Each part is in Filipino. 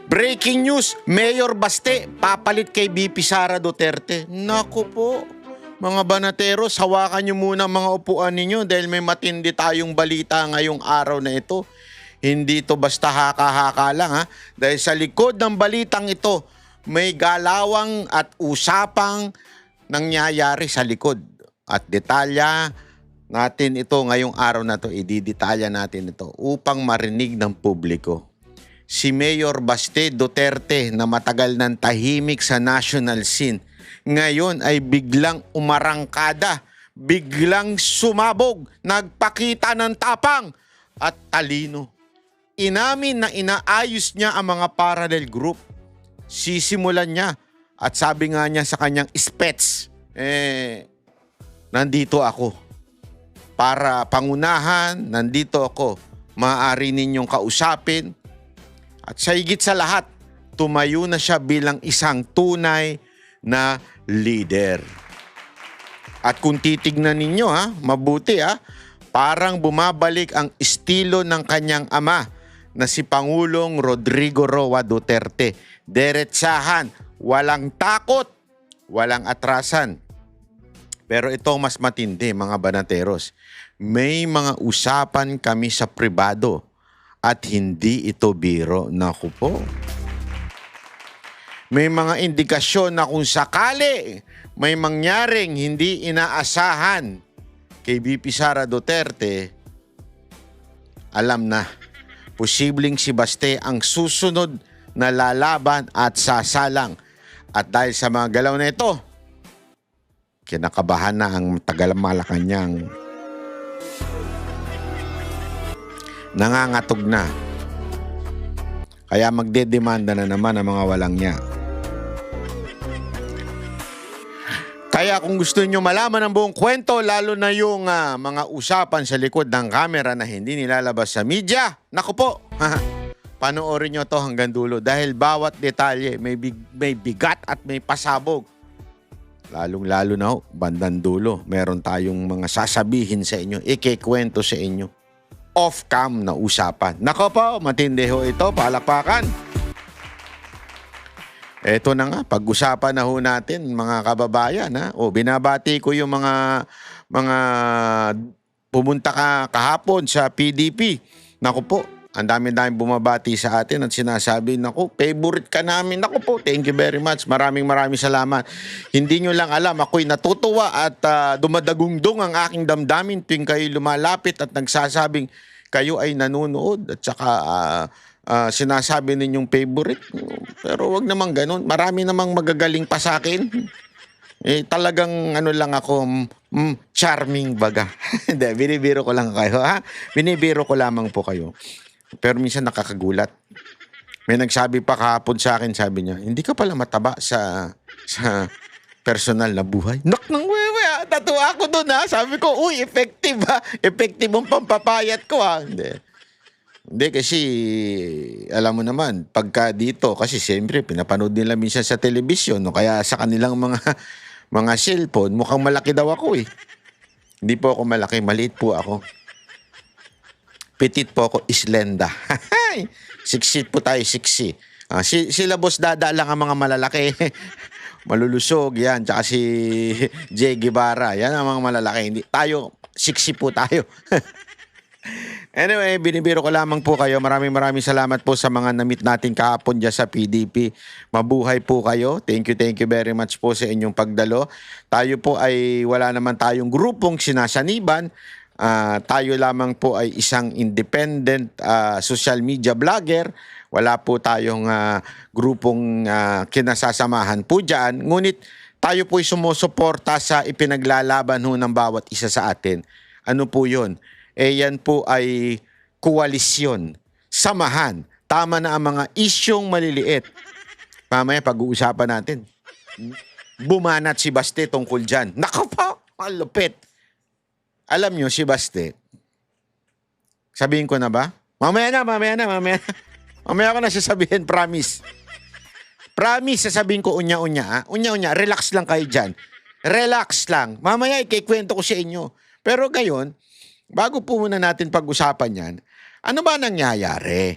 Breaking news, Mayor Baste papalit kay VP Sara Duterte. Naku po, mga banateros, hawakan nyo muna mga upuan ninyo dahil may matindi tayong balita ngayong araw na ito. Hindi to basta haka-haka lang ha. Dahil sa likod ng balitang ito, may galawang at usapang nangyayari sa likod. At detalya natin ito ngayong araw na to, ididetalya natin ito upang marinig ng publiko. Si Mayor Baste Duterte na matagal nang tahimik sa national scene, ngayon ay biglang umarangkada, biglang sumabog, nagpakita ng tapang at talino. Inamin na inaayos niya ang mga parallel group. Sisimulan niya at sabi nga niya sa kanyang spets, nandito ako. Para pangunahan, nandito ako. Maaari ninyong kausapin. At sa higit sa lahat, tumayo na siya bilang isang tunay na leader. At kung titignan ninyo mabuti parang bumabalik ang estilo ng kanyang ama na si Pangulong Rodrigo Roa Duterte. Diretsahan, walang takot, walang atrasan. Pero ito mas matindi mga banateros. May mga usapan kami sa pribado. At hindi ito biro. Naku po. May mga indikasyon na kung sakali may mangyaring hindi inaasahan kay VP Sara Duterte, alam na, posibleng si Baste ang susunod na lalaban at sasalang. At dahil sa mga galaw na ito, kinakabahan na ang taga-Malacanang. Nangangatog na. Kaya magdedemanda na naman ang mga walang niya. Kaya kung gusto niyo malaman ang buong kwento, lalo na yung mga usapan sa likod ng kamera na hindi nilalabas sa media, naku po, panoorin niyo to hanggang dulo dahil bawat detalye may bigat at may pasabog. Lalong-lalo na bandang dulo, meron tayong mga sasabihin sa inyo, ikikwento sa inyo. Off-cam na usapan. Nako po, matindi ho ito, palakpakan. Ito na nga, pag-usapan na ho natin mga kababayan. Binabati ko yung mga pumunta kahapon sa PDP. Nako po, ang dami-dami bumabati sa atin at sinasabi, naku, favorite ka namin. Naku po, thank you very much. Maraming salamat. Hindi nyo lang alam, ako'y natutuwa at dumadagungdong ang aking damdamin tuwing kayo lumalapit at nagsasabing kayo ay nanonood at saka sinasabi ninyong favorite. Pero wag naman ganun. Marami namang magagaling pa sa akin. Talagang ano lang ako, charming baga. Hindi, binibiro ko lang kayo. Binibiro ko lamang po kayo. Pero minsan nakakagulat. May nagsabi pa kahapon sa akin, sabi niya, hindi ka pala mataba sa personal na buhay. Nak ng wewe, tatuwa ako doon Sabi ko, uy, effective Effective ang pampapayat ko Hindi kasi, alam mo naman, pagka dito, kasi siyempre, pinapanood nila minsan sa telebisyon, kaya sa kanilang mga cellphone, mukhang malaki daw ako Hindi po ako malaki, maliit po ako. Petit po ako, islenda. Siksi po tayo, siksi. Sila Boss Dada lang ang mga malalaki. Malulusog, yan. Tsaka si Jay Guevara, yan ang mga malalaki. Hindi, tayo, siksi po tayo. Anyway, binibiro ko lamang po kayo. Maraming salamat po sa mga na-meet natin kahapon dyan sa PDP. Mabuhay po kayo. Thank you very much po sa inyong pagdalo. Tayo po ay wala naman tayong grupong sinasaniban. Tayo lamang po ay isang independent social media vlogger. Wala po tayong grupong kinasasamahan po dyan. Ngunit tayo po ay sumusuporta sa ipinaglalaban ng bawat isa sa atin. Ano po yun? Yan po ay koalisyon, samahan. Tama na ang mga isyong maliliit. Mamaya pag-uusapan natin. Bumanat si Baste tungkol dyan. Naku po, malupit. Alam nyo, si Baste, sabihin ko na ba? Mamaya na. Mamaya ko na sasabihin, promise. Promise, sasabihin ko unya-unya. Unya-unya, relax lang kayo dyan. Relax lang. Mamaya ikikwento ko sa inyo. Pero ngayon, bago po muna natin pag-usapan yan, ano ba nangyayari?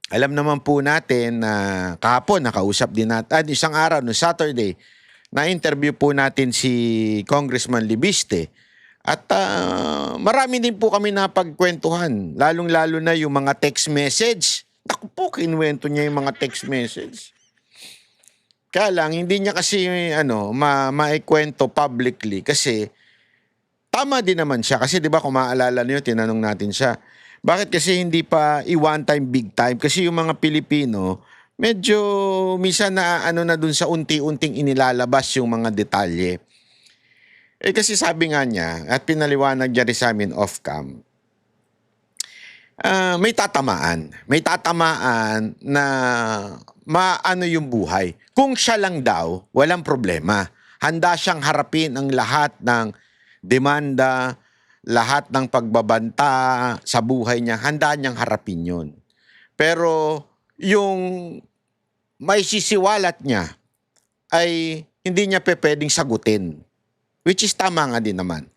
alam naman po natin na kahapon nakausap din natin, isang araw, no Saturday, na-interview po natin si Congressman Libiste. At marami din po kami napagkwentuhan, lalong-lalo na yung mga text message. Naku po, kinuwento niya yung mga text message. Kaya lang, hindi niya kasi maikwento publicly kasi tama din naman siya. Kasi di ba kung maaalala niyo, tinanong natin siya, bakit kasi hindi pa one time, big time? Kasi yung mga Pilipino, medyo minsan na na dun sa unti-unting inilalabas yung mga detalye. Kasi sabi nga niya, at pinaliwanag niya rin sa amin off-cam, may tatamaan. May tatamaan na maano yung buhay. Kung siya lang daw, walang problema. Handa siyang harapin ang lahat ng demanda, lahat ng pagbabanta sa buhay niya. Handa niyang harapin yun. Pero yung may sisiwalat niya ay hindi niya pwedeng sagutin. Which is tama nga din naman.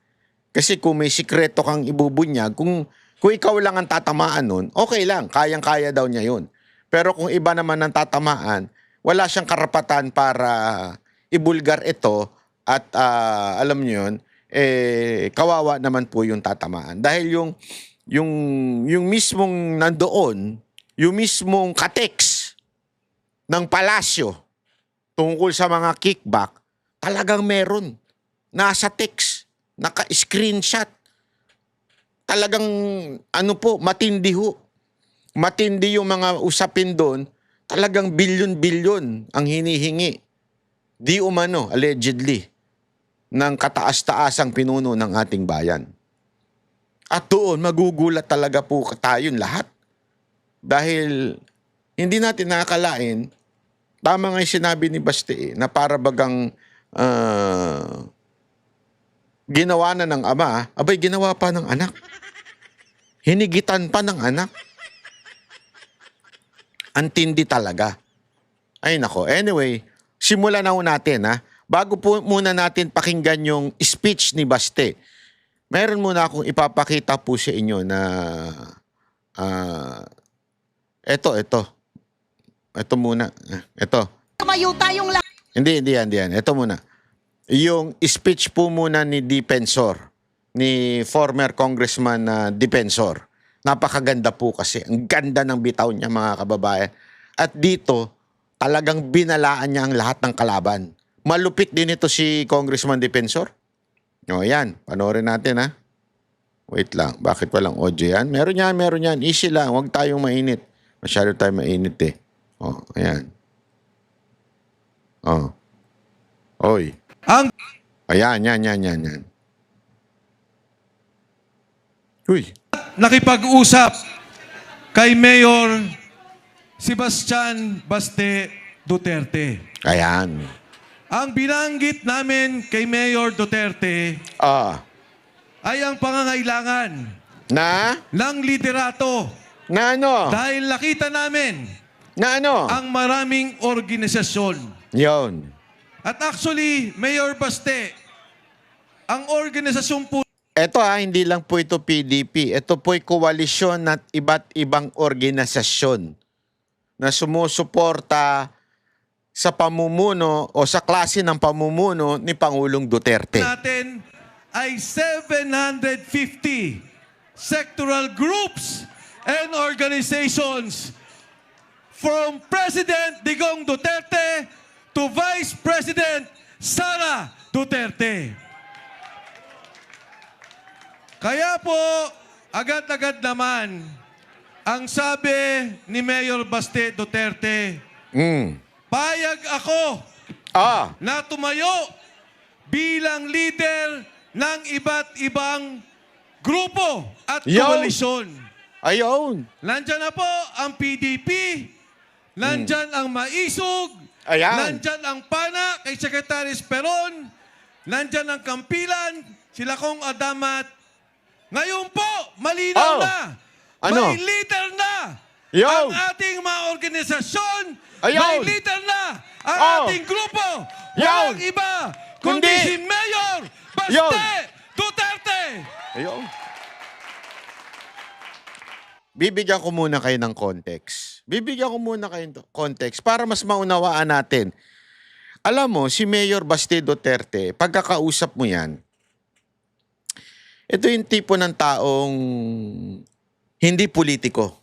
Kasi kung may sikreto kang ibubunyag, kung ikaw lang ang tatamaan nun, okay lang, kayang-kaya daw niya yun. Pero kung iba naman ang tatamaan, wala siyang karapatan para ibulgar ito at alam niyo yun, kawawa naman po yung tatamaan. Dahil yung mismong nandoon, yung mismong kateks ng palasyo tungkol sa mga kickback, talagang meron. Nasa text, naka-screenshot. Talagang matindi ho. Matindi yung mga usapin doon. Talagang bilyon-bilyon ang hinihingi. Di umano, allegedly, ng kataas-taasang pinuno ng ating bayan. At doon, magugulat talaga po tayong lahat. Dahil hindi natin nakakalain, tama nga yung sinabi ni Baste, na para bagang ginawa na ng ama, abay ginawa pa ng anak. Hinigitan pa ng anak. Antindi talaga. Ay nako. Anyway, simulan na ho natin ha. Bago po muna natin pakinggan yung speech ni Baste, meron muna akong ipapakita po sa inyo na ito. Ito muna. Ito. Tumayo tayong lahat. Hindi yan. Ito muna. Yung speech po muna ni Dipensor, ni former Congressman Dipensor. Napakaganda po kasi. Ang ganda ng bitaw niya, mga kababayan. At dito, talagang binalaan niya ang lahat ng kalaban. Malupit din ito si Congressman Dipensor. O yan, panoorin natin ha. Wait lang, bakit walang audio yan? Meron yan. Easy lang, huwag tayong mainit. Masyado tayong mainit eh. O, ayan. O. Oy. Ayan. Uy. Nakipag-usap kay Mayor Sebastian Baste Duterte. Ayan. Ang binanggit namin kay Mayor Duterte ay ang pangangailangan ng liderato. Na ano? Dahil nakita namin Na ano? ang maraming organisasyon. Yun. At actually, Mayor Baste, ang organisasyon po Ito hindi lang po ito PDP. Ito po'y koalisyon at iba't ibang organisasyon na sumusuporta sa pamumuno o sa klase ng pamumuno ni Pangulong Duterte. natin ay 750 sectoral groups and organizations from President Digong Duterte to Vice President Sara Duterte. Kaya po, agad-agad naman, ang sabi ni Mayor Baste Duterte, payag ako na tumayo bilang leader ng iba't ibang grupo at koalisyon. Ayun. Nandyan na po ang PDP, nandyan ang Maisog, Ayan. nandyan ang PANA kay Secretary Esperon, nandyan ang Kampilan, sila kong Adamat. Ngayon po, malinaw na. Ano? May leader na Yo. ang ating mga organisasyon. Ayun. May leader na ang ating grupo. Yo. Walang iba, kundi Kundi si Mayor Yo. Baste Duterte. Ayun. bibigyan ko muna kayo ng context. Bibigyan ko muna kayo ng context para mas maunawaan natin. Alam mo, si Mayor Baste Duterte, pagkakausap mo yan, ito yung tipo ng taong hindi politiko.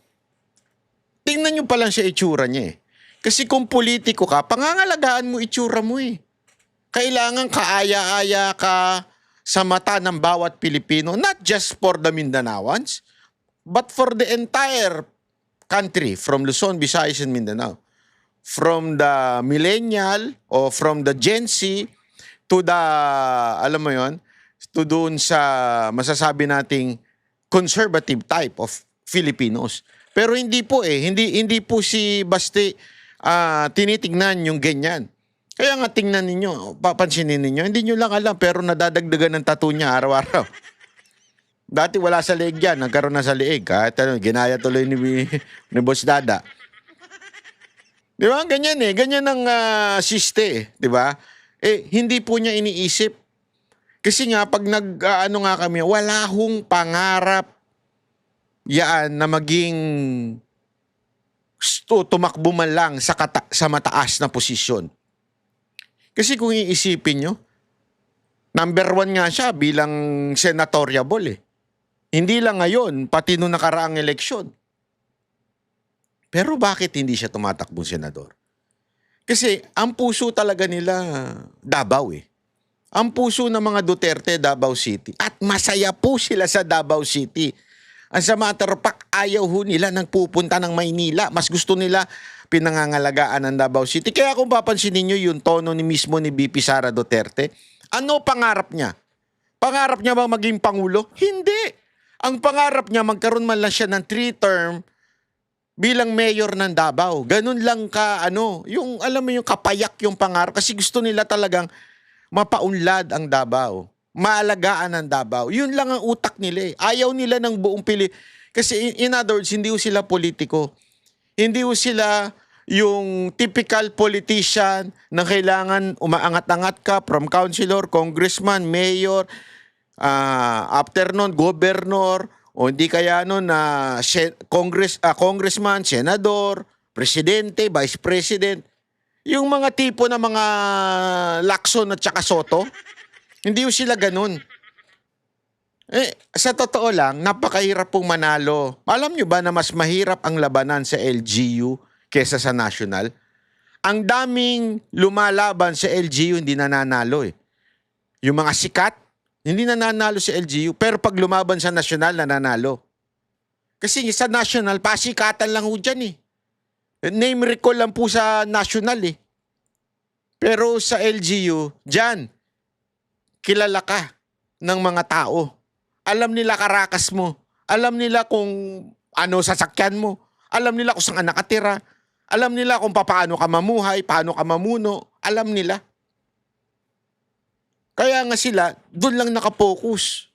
Tingnan nyo pa lang siya itsura niya eh. Kasi kung politiko ka, pangangalagaan mo itsura mo eh. Kailangan kaaya-aya ka sa mata ng bawat Pilipino, not just for the Mindanaoans, but for the entire country, from Luzon, Visayas, and Mindanao. From the millennial o from the Gen Z to the, alam mo yon, to doon sa masasabi nating conservative type of Filipinos. Pero hindi po eh, hindi po si Baste tinitignan yung ganyan. Kaya nga tingnan ninyo, papansinin ninyo, hindi nyo lang alam pero nadadagdagan ng tattoo niya araw-araw. Dati wala sa leeg yan, nagkaroon na sa leeg. Kahit ginaya tuloy ni Boss Dada. Di ba? Ganyan eh. Ganyan ang siste eh. Di ba? Eh, hindi po niya iniisip. Kasi nga, pag nag-ano nga kami, wala hong pangarap yan na maging tumakbo man lang sa mataas na posisyon. Kasi kung iisipin nyo, number 1 nga siya bilang senatoriable eh. Hindi lang ngayon, pati nung nakaraang eleksyon. Pero bakit hindi siya tumatakbong senador? Kasi ang puso talaga nila Davao eh. Ang puso ng mga Duterte, Davao City. At masaya po sila sa Davao City. As a matter of fact, ayaw ho nila nang pupunta ng Maynila. Mas gusto nila pinangangalagaan ng Davao City. Kaya kung papansinin nyo yung tono ni mismo ni VP Sara Duterte, ano pangarap niya? Pangarap niya bang maging Pangulo? Hindi. Ang pangarap niya, magkaroon man lang siya ng 3-term bilang mayor ng Davao. Ganun lang ka, yung alam mo yung kapayak yung pangarap. Kasi gusto nila talagang mapaunlad ang Davao. Maalagaan ang Davao. Yun lang ang utak nila eh. Ayaw nila ng buong Kasi in other words, hindi ho sila politiko. Hindi ho sila yung typical politician na kailangan umaangat-angat ka from councilor, congressman, mayor, after nun, governor, o hindi kaya nun na congressman, senador, presidente, vice president. Yung mga tipo na mga Lacson at saka Soto, hindi yung sila ganun. Eh, sa totoo lang, napakahirap pong manalo. Alam nyo ba na mas mahirap ang labanan sa LGU kesa sa national? Ang daming lumalaban sa LGU hindi nananalo eh. Yung mga sikat, hindi nananalo sa LGU, pero pag lumaban sa national, nananalo. Kasi sa national, pasikatan lang ho dyan eh. Name recall lang po sa national eh. Pero sa LGU, dyan, kilala ka ng mga tao. Alam nila karakas mo. Alam nila kung ano sasakyan mo. Alam nila kung saan ka nakatira. Alam nila kung paano ka mamuhay, paano ka mamuno. Alam nila. Kaya nga sila, doon lang nakapokus.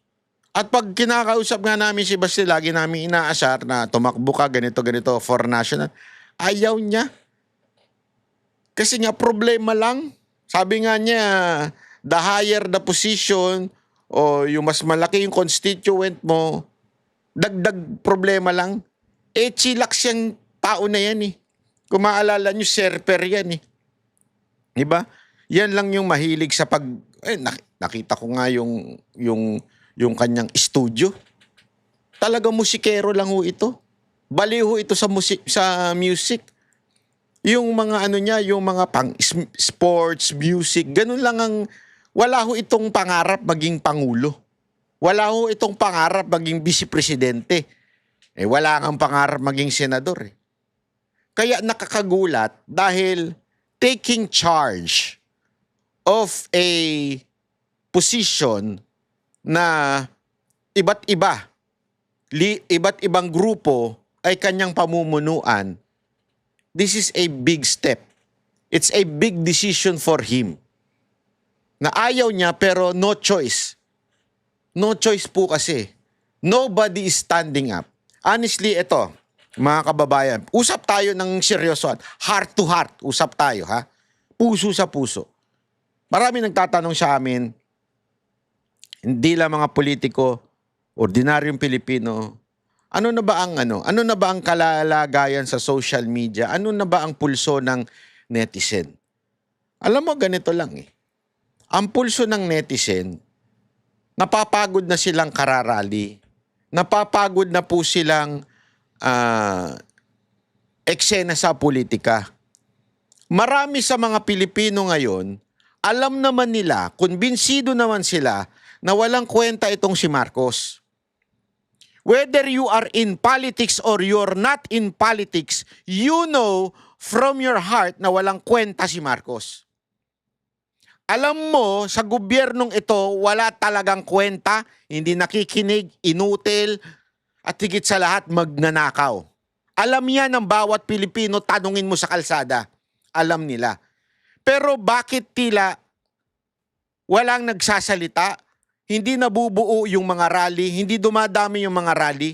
At pag kinakausap nga namin si Baste, lagi namin inaasar na tumakbo ka, ganito, for national. Ayaw niya. Kasi nga problema lang. Sabi nga niya, the higher the position, o yung mas malaki yung constituent mo, dagdag problema lang. Eh, chillax yung tao na yan eh. Kung maalala nyo, serper yan eh. Diba? Yan lang yung mahilig sa nakita ko nga yung kanyang studio. Talaga musikero lang ho ito. Baliw ho ito sa music. Yung mga niya, yung mga sports, music, ganun lang ang wala ho itong pangarap maging pangulo. Wala ho itong pangarap maging vice-presidente. Eh wala kang pangarap maging senador eh. Kaya nakakagulat dahil taking charge of a position na iba't ibang grupo ay kanyang pamumunuan, this is a big step. It's a big decision for him. Na ayaw niya pero no choice. No choice po kasi. Nobody is standing up. Honestly, ito, mga kababayan, usap tayo ng seryosoan. Heart to heart, usap tayo ha. Puso sa puso. Marami nagtatanong sa amin, hindi lang mga politiko, ordinaryong Pilipino, Ano na ba ang ano? Ano na ba ang kalalagayan sa social media? Ano na ba ang pulso ng netizen? Alam mo, ganito lang eh. Ang pulso ng netizen, napapagod na silang kararali. Napapagod na po silang eksena sa politika. Marami sa mga Pilipino ngayon, alam naman nila, kumbinsido naman sila na walang kwenta itong si Marcos. Whether you are in politics or you're not in politics, you know from your heart na walang kwenta si Marcos. Alam mo, sa gobyernong ito, wala talagang kwenta, hindi nakikinig, inutil, at higit sa lahat, magnanakaw. Alam yan ng bawat Pilipino, tanungin mo sa kalsada. Alam nila. Pero bakit tila walang nagsasalita? Hindi nabubuo yung mga rally, hindi dumadami yung mga rally.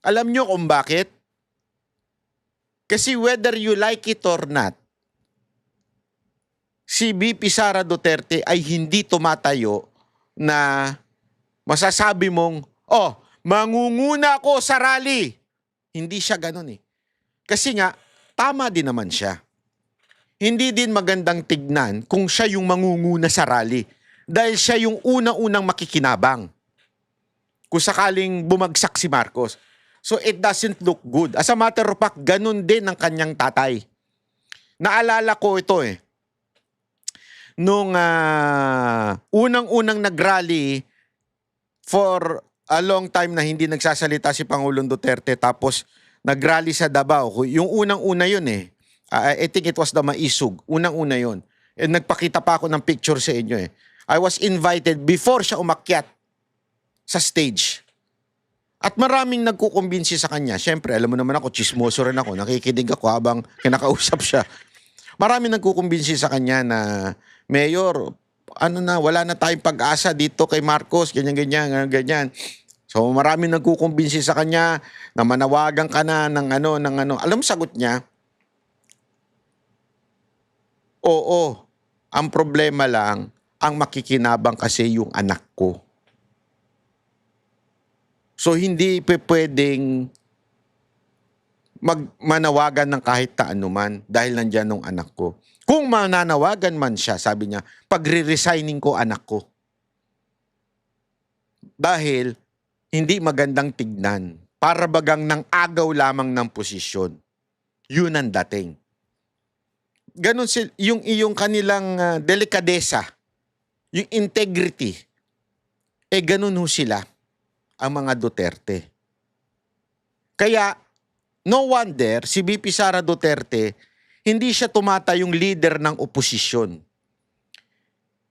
Alam nyo kung bakit? Kasi whether you like it or not, si VP Sara Duterte ay hindi tumatayo na masasabi mong, oh, mangunguna ako sa rally. Hindi siya ganun eh. Kasi nga, tama din naman siya. Hindi din magandang tignan kung siya yung mangunguna sa rally. Dahil siya yung unang-unang makikinabang kung sakaling bumagsak si Marcos. So it doesn't look good. As a matter of fact, ganun din ang kanyang tatay. Naalala ko ito eh. Nung unang-unang nag-rally for a long time na hindi nagsasalita si Pangulong Duterte tapos nag-rally sa Davao. Yung unang-una yun eh. I think it was the Maisug. Unang-una yun. And nagpakita pa ako ng picture sa inyo eh. I was invited before siya umakyat sa stage. At maraming nagkukumbinsi sa kanya. Siyempre, alam mo naman ako, chismoso rin ako. Nakikinig ako habang kinakausap siya. Maraming nagkukumbinsi sa kanya na, Mayor, ano na, wala na tayong pag-asa dito kay Marcos, ganyan, ganyan. So maraming nagkukumbinsi sa kanya na manawagan ka na ng ano. Alam mo, sagot niya, oo, ang problema lang, ang makikinabang kasi yung anak ko. So hindi pwedeng manawagan ng kahit anuman dahil nandyan ng anak ko. Kung mananawagan man siya, sabi niya, pagre-resigning ko anak ko. Dahil hindi magandang tignan. Para bagang ng agaw lamang ng posisyon. Yun ang dating. Ganon yung iyong kanilang delikadesa, yung integrity, ganon ho sila, ang mga Duterte. Kaya, no wonder, si VP Sara Duterte, hindi siya tumatayong leader ng oposisyon.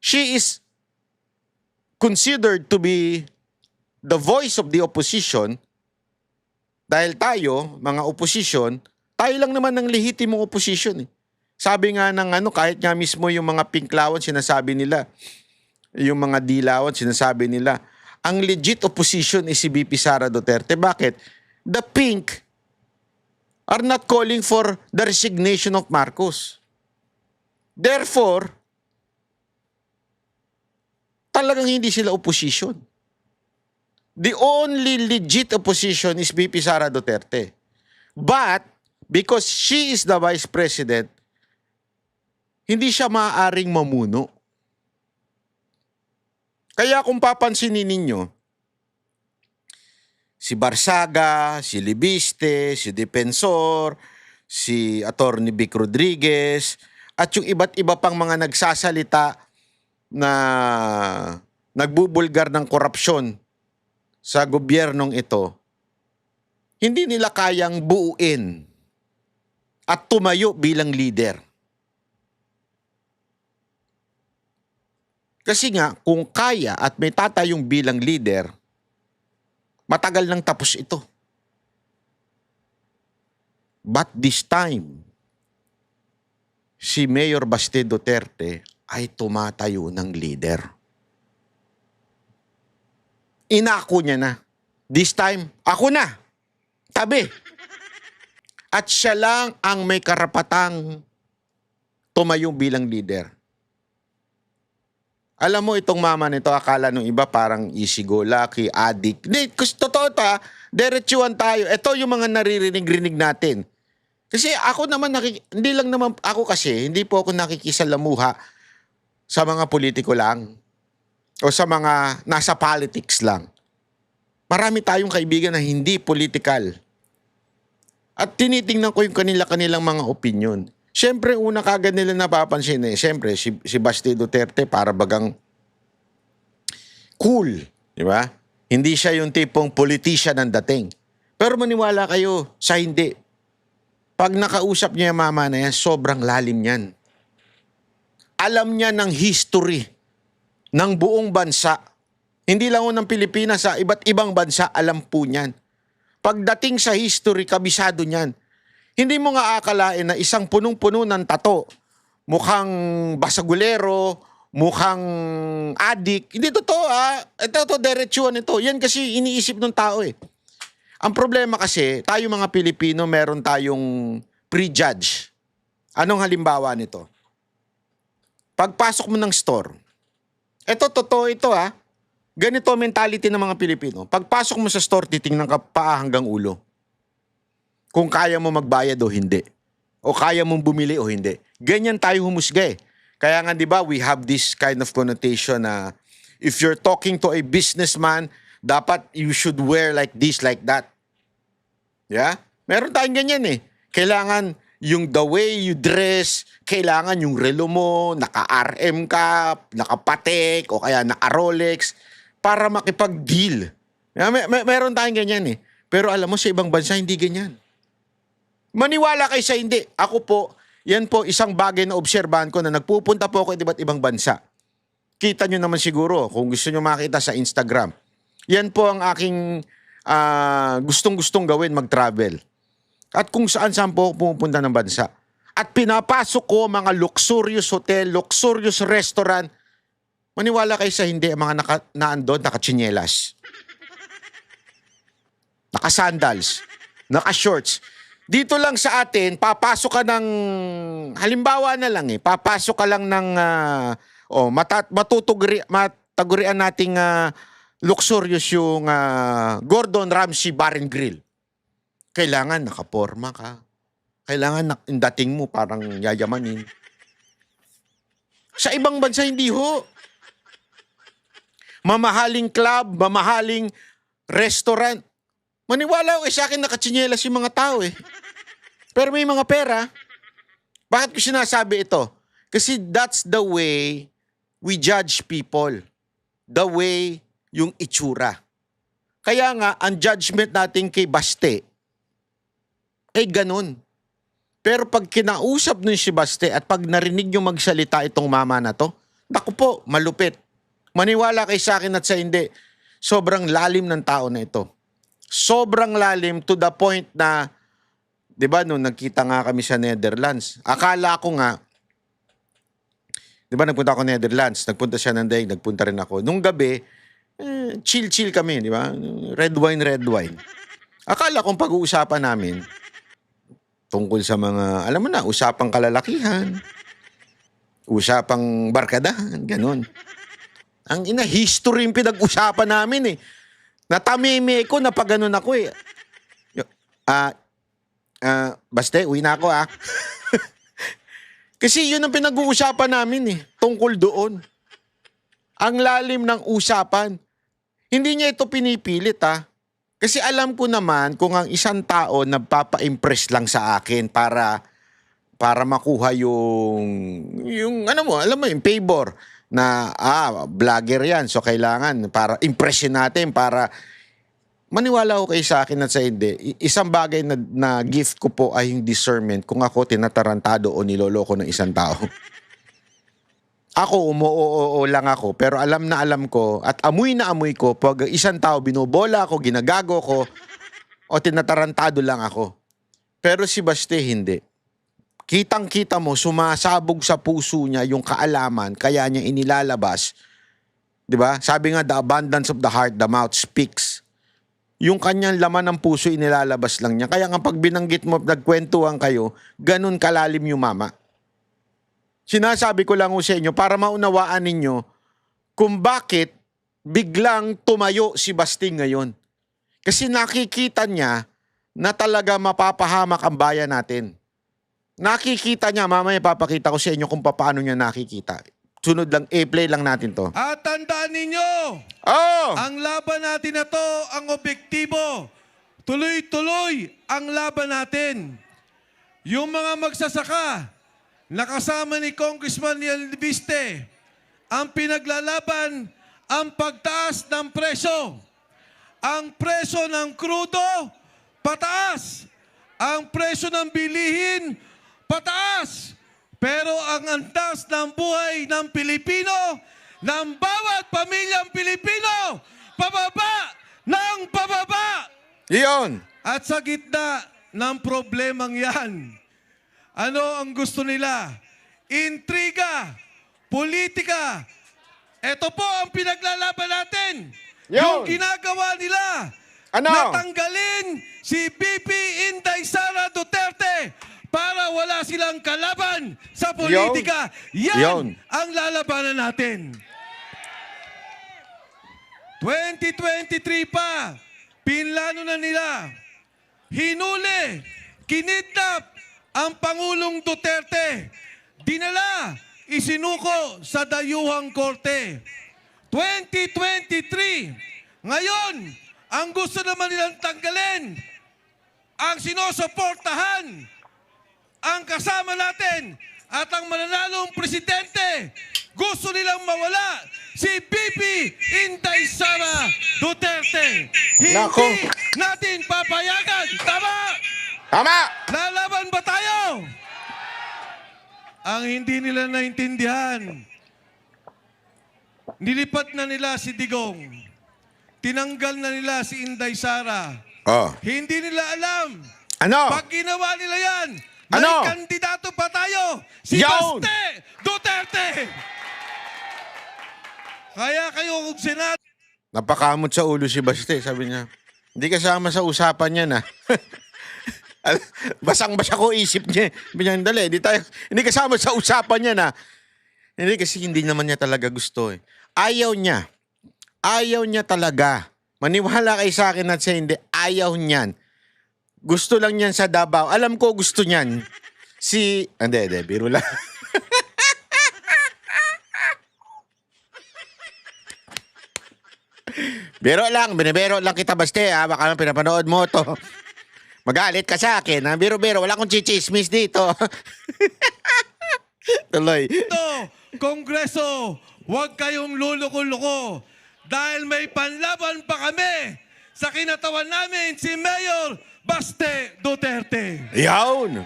She is considered to be the voice of the opposition dahil tayo, mga opposition, tayo lang naman ng lehitimong opposition. Sabi nga ng kahit nga mismo yung mga pinklawan, sinasabi nila, yung mga dilawan, sinasabi nila, ang legit opposition is si VP Sara Duterte. Bakit? The pink are not calling for the resignation of Marcos. Therefore, talagang hindi sila opposition. The only legit opposition is VP Sara Duterte. But, because she is the Vice President, hindi siya maaaring mamuno. Kaya kung papansinin ninyo, si Barsaga, si Libiste, si Defensor, si Atty. Vic Rodriguez, at yung iba't iba pang mga nagsasalita na nagbubulgar ng korupsyon sa gobyernong ito, hindi nila kayang buuin at tumayo bilang leader. Kasi nga, kung kaya at may tatayong bilang leader, matagal nang tapos ito. But this time, si Mayor Baste Duterte ay tumatayo ng leader. Inako niya na. This time, ako na. Tabi. At siya lang ang may karapatang tumayo bilang leader. Alam mo, itong mama nito, akala nung iba parang easy go lucky, addict. Hindi, kasi totoo ta, Diretsuhan tayo. Ito yung mga naririnig-rinig natin. Kasi ako naman, hindi lang naman ako kasi, hindi po ako nakikisalamuha sa mga politiko lang o sa mga nasa politics lang. Marami tayong kaibigan na hindi political. At tinitingnan ko yung kanilang mga opinion. Siyempre, una kagad nila napapansin siyempre, si Basti Duterte para bagang cool, di ba? Hindi siya yung tipong politician ang dating. Pero maniwala kayo sa hindi. Pag nakausap niya yung mama na yan, sobrang lalim niyan. Alam niya ng history ng buong bansa. Hindi lang ng Pilipinas, sa iba't ibang bansa, alam po niyan. Pagdating sa history, kabisado niyan. Hindi mo nga akalain na isang punong-puno ng tato, mukhang basagulero, mukhang adik. Hindi totoo Ito, diretsuhan ito. Yan kasi iniisip ng tao eh. Ang problema kasi, tayo mga Pilipino, meron tayong prejudge. Anong halimbawa nito? Pagpasok mo ng store, ito, totoo ito Ganito ang mentality ng mga Pilipino. Pagpasok mo sa store, titingnan ka paa hanggang ulo. Kung kaya mo magbayad o hindi. O kaya mong bumili o hindi. Ganyan tayo humusga eh. Kaya nga di ba, we have this kind of connotation na if you're talking to a businessman, dapat you should wear like this, like that. Yeah? Meron tayong ganyan eh. Kailangan yung the way you dress, kailangan yung relo mo, naka-RM ka, naka-Patek, o kaya naka-Rolex, para makipag-deal. Yeah, meron tayong ganyan eh. Pero alam mo, sa ibang bansa, hindi ganyan. Maniwala kayo sa hindi. Ako po, yan po isang bagay na obserbahan ko na nagpupunta po ako iba't ibang bansa. Kita nyo naman siguro kung gusto nyo makita sa Instagram. Yan po ang aking gustong-gustong gawin, mag-travel. At kung saan-saan po pupunta ng bansa. At pinapasok ko mga luxurious hotel, luxurious restaurant. Maniwala kayo sa hindi, ang mga naandun, naka-tsinelas. Naka-sandals. Naka-shorts. Dito lang sa atin, papasok ka ng, halimbawa na lang papasok ka lang ng, matagurian nating luxurious yung Gordon Ramsay Bar and Grill. Kailangan nakaporma ka. Kailangan yung dating mo parang yayamanin. Sa ibang bansa, hindi ho. Mamahaling club, mamahaling restaurant. Maniwala ko sa akin nakatsinelas yung mga tao eh. Pero may mga pera. Bakit ko sinasabi ito? Kasi that's the way we judge people. The way yung itsura. Kaya nga, ang judgment natin kay Baste, ganun. Pero pag kinausap nun si Baste at pag narinig yung magsalita itong mama na to, naku po, malupit. Maniwala kay sa akin at sa hindi, sobrang lalim ng tao na ito. Sobrang lalim to the point na, di ba, nung nagkita nga kami sa Netherlands, akala ko nga, di ba, nagpunta ako Netherlands, nagpunta siya ng daig, nagpunta rin ako. Nung gabi, chill-chill kami, di ba? Red wine. Akala kong pag-uusapan namin, tungkol sa mga, alam mo na, usapang kalalakihan, usapang barkadahan, ganun. Ang history yung pinag-usapan namin eh. Natamimi ko na pag ganun ako eh. Baste, uwi na ako Kasi yun ang pinag-uusapan namin eh, tungkol doon. Ang lalim ng usapan. Hindi niya ito pinipilit Kasi alam ko naman kung ang isang tao nagpapa-impress lang sa akin para makuha yung ano mo, alam mo yung favor na vlogger yan. So kailangan para impression natin para maniwala ko kayo sa akin at sa hindi. Isang bagay na gift ko po ay yung discernment kung ako tinatarantado o niloloko ng isang tao. Ako, umuoo lang ako, pero alam na alam ko at amoy na amoy ko pag isang tao binobola ako, ginagago ko, o tinatarantado lang ako. Pero si Baste, hindi. Kitang-kita mo, sumasabog sa puso niya yung kaalaman, kaya niya inilalabas. Diba? Sabi nga, the abundance of the heart, the mouth speaks. Yung kanyang laman ng puso, inilalabas lang niya. Kaya nga pag binanggit mo, nagkwentuhan kayo, ganun kalalim yung mama. Sinasabi ko lang sa inyo para maunawaan ninyo kung bakit biglang tumayo si Basti ngayon. Kasi nakikita niya na talaga mapapahamak ang bayan natin. Nakikita niya, mamaya papakita ko sa inyo kung paano niya nakikita. Sunod lang, play lang natin to. At tandaan ninyo, Oh! ang laban natin na to, ang objektibo, tuloy-tuloy ang laban natin. Yung mga magsasaka, nakasama ni Congressman Yalviste, ang pinaglalaban, ang pagtaas ng presyo. Ang presyo ng krudo, pataas. Ang presyo ng bilihin, pataas. Pero ang antas ng buhay ng Pilipino, ng bawat pamilyang Pilipino, pababa ng pababa. Iyon! At sa gitna ng problemang yan, ano ang gusto nila? Intriga, politika. Ito po ang pinaglalaban natin. Yun. Yung ginagawa nila. Ano? Natanggalin si BP Inday Sara Duterte para wala silang kalaban sa politika. Yan Yun. ang lalabanan natin. 2023 pa, pinlano na nila. Hinuli, kinidnap ang Pangulong Duterte. Dinala, isinuko sa dayuhang korte. 2023, ngayon, ang gusto naman nilang tanggalin, ang sinusuportahan, ang kasama natin, at ang mananalong presidente, gusto nilang mawala si BP Inday Sara Duterte. Nako. Hindi natin papayagan. Tama! Tama! Lalaban ba tayo? Ang hindi nila naintindihan, nilipat na nila si Digong. Tinanggal na nila si Inday Sara. Oh. Hindi nila alam. Ano? Pag ginawa nila yan, may Ano? kandidato pa tayo. Si Yawn! Baste Duterte. Kaya kayo kung senat, Napakamot sa ulo si Baste, sabi niya. Hindi kasama sa usapan yan, ha? Basang-basa ko isip niya. Sabi niya, dali, hindi kasama sa usapan yan, ha? Hindi, kasi hindi naman niya talaga gusto, eh. Ayaw niya. Ayaw niya talaga. Maniwala kayo sa akin at sa hindi, ayaw niyan. Gusto lang niyan sa Davao. Alam ko gusto niyan. Hindi, biro lang. Binibiro lang kita, Baste, ha? Baka naman pinapanood mo to. Magalit ka sa akin, ha? Biro, wala akong chichismis dito. Tuloy. ito, Kongreso, huwag kayong luluko-luko. Dahil may panlaban pa kami sa kinatawan namin si Mayor Baste Duterte. Yawn.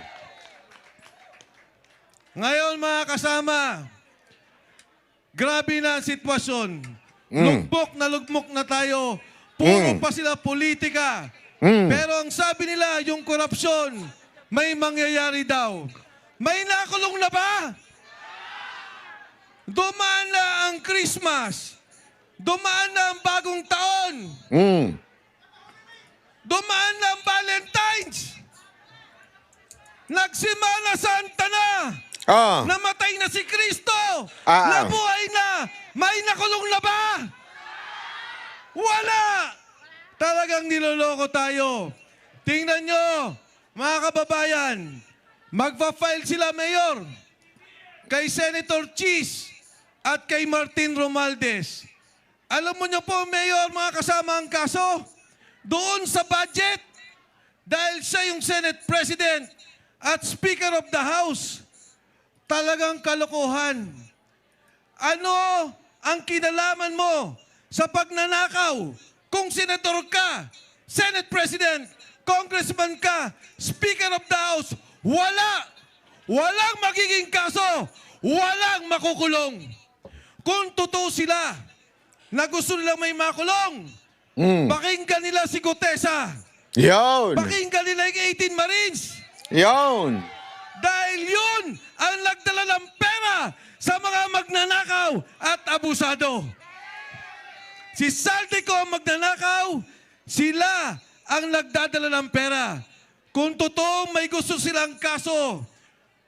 Ngayon mga kasama, grabe na ang sitwasyon. Lugmok na tayo. Puro pa sila politika. Pero ang sabi nila, yung korupsyon, may mangyayari daw. May nakulong na ba? Dumaan na ang Christmas. Dumaan na ang bagong taon. Dumaan na ang Valentine's. Nagsimana Santa na. Oh. Namatay na si Kristo. Ah. Nabuhay na. May nakulong na ba? Wala. Talagang niloloko tayo. Tingnan nyo, mga kababayan, magpa-file sila, Mayor, kay Senator Cheese at kay Martin Romualdez. Alam mo nyo po, Mayor, mga kasama ang kaso, doon sa budget, dahil siya yung Senate President at Speaker of the House, talagang kalokohan. Ano ang kinalaman mo sa pagnanakaw? Kung senator ka, Senate President, Congressman ka, Speaker of the House, walang magiging kaso, walang makukulong. Kung totoo sila na gusto nilang may makulong, pakinggan nila si Gutesa. Yawn. Pakinggan nila yung 18 Marines. Yawn. Dahil yun ang nagdala ng pera sa mga magnanakaw at abusado. Si Saldico ang magnanakaw, sila ang nagdadala ng pera. Kung totoong may gusto silang kaso,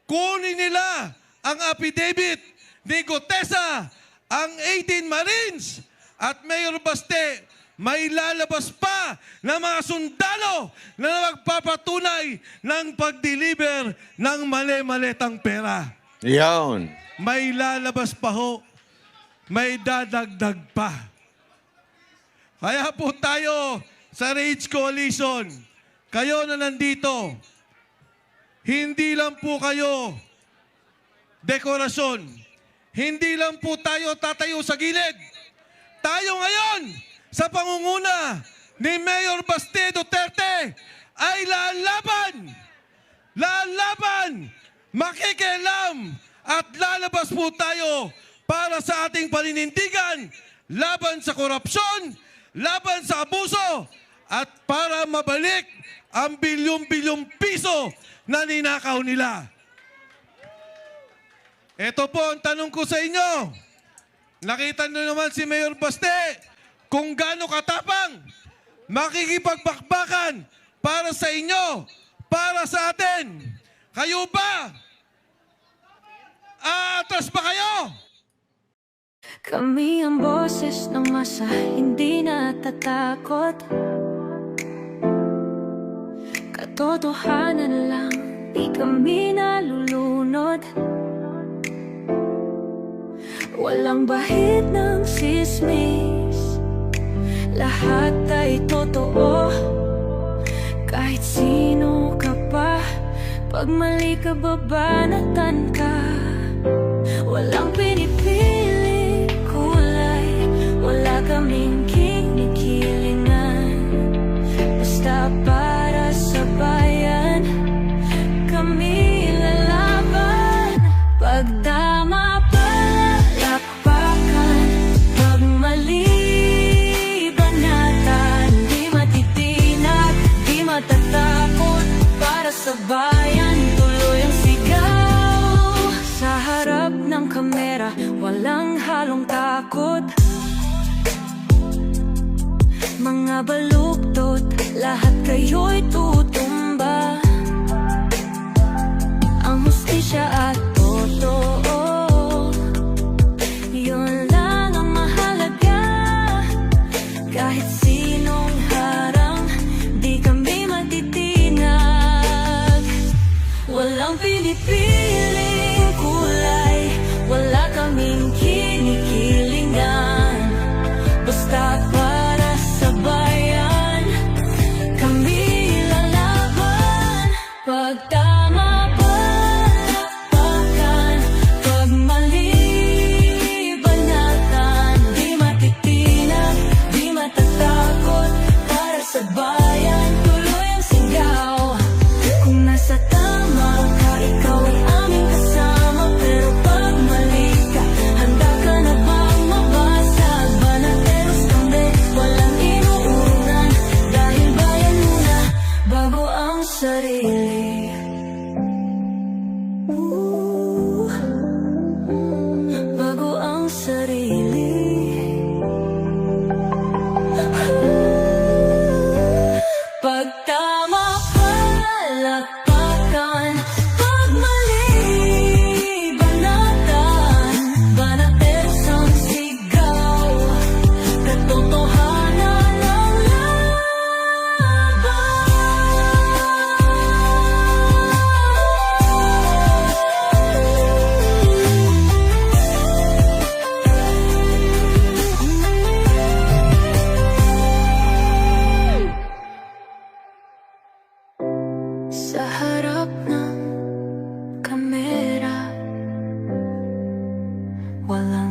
kunin nila ang affidavit ni Gutesa, ang 18 Marines at Mayor Baste, may lalabas pa na mga sundalo na magpapatunay ng pag-deliver ng mali-malitang pera. Yan. May lalabas pa ho. May dadagdag pa. Kaya po tayo sa Rage Coalition, kayo na nandito, hindi lang po kayo dekorasyon. Hindi lang po tayo tatayo sa gilid. Tayo ngayon, sa pangunguna ni Mayor Baste Duterte, ay lalaban! Lalaban! Makikialam! At lalabas po tayo para sa ating paninindigan, laban sa korupsyon, laban sa abuso, at para mabalik ang bilyong-bilyong piso na ninakaw nila. Ito po ang tanong ko sa inyo. Nakita nyo naman si Mayor Baste kung gaano katapang makikipagbakbakan para sa inyo, para sa atin. Kayo ba? Aatras ba kayo? Kami ang boses ng masa, hindi natatakot. Katotohanan lang, di kami nalulunod. Walang bahid ng sismis, lahat ay totoo. Kahit sino ka pa, pag mali ka babanatan ka. Walang pinipili kulay, wala kaming kinikilingan. Basta para sa bayan, kami lalaban. Pag tama palakpakan, pag mali banatan. Di matitinag, di matatakot, para sa bayan tuloy ang sigaw. Sa harap ng kamera, walang halong takot. Mga baluktot, lahat kayo'y tutumba. Ang hustisya at totoo, yun lang ang mahalaga. Kahit sinong harang, di kami matitinag. Walang pinipiling kulay, wala kaming kinikilingan. Basta para sa bayan, kami lalaban. Pag tama palakpakan, pag mali banatan. Di matitinag, di matatakot, para sa bayan tuloy ang sigaw. Kung nasa tama ka, ikaw ay aming kasama. Pero pag mali ka, handa ka na bang mabasag? Banateros kami, walang inuunan. Dahil bayan muna, bago ang sarili. Bago ang sarili. Pag tama palakpakan, pag mali banatan. Banateros ang sigaw, katotohanan ang laban. Sa harap ng kamera, walang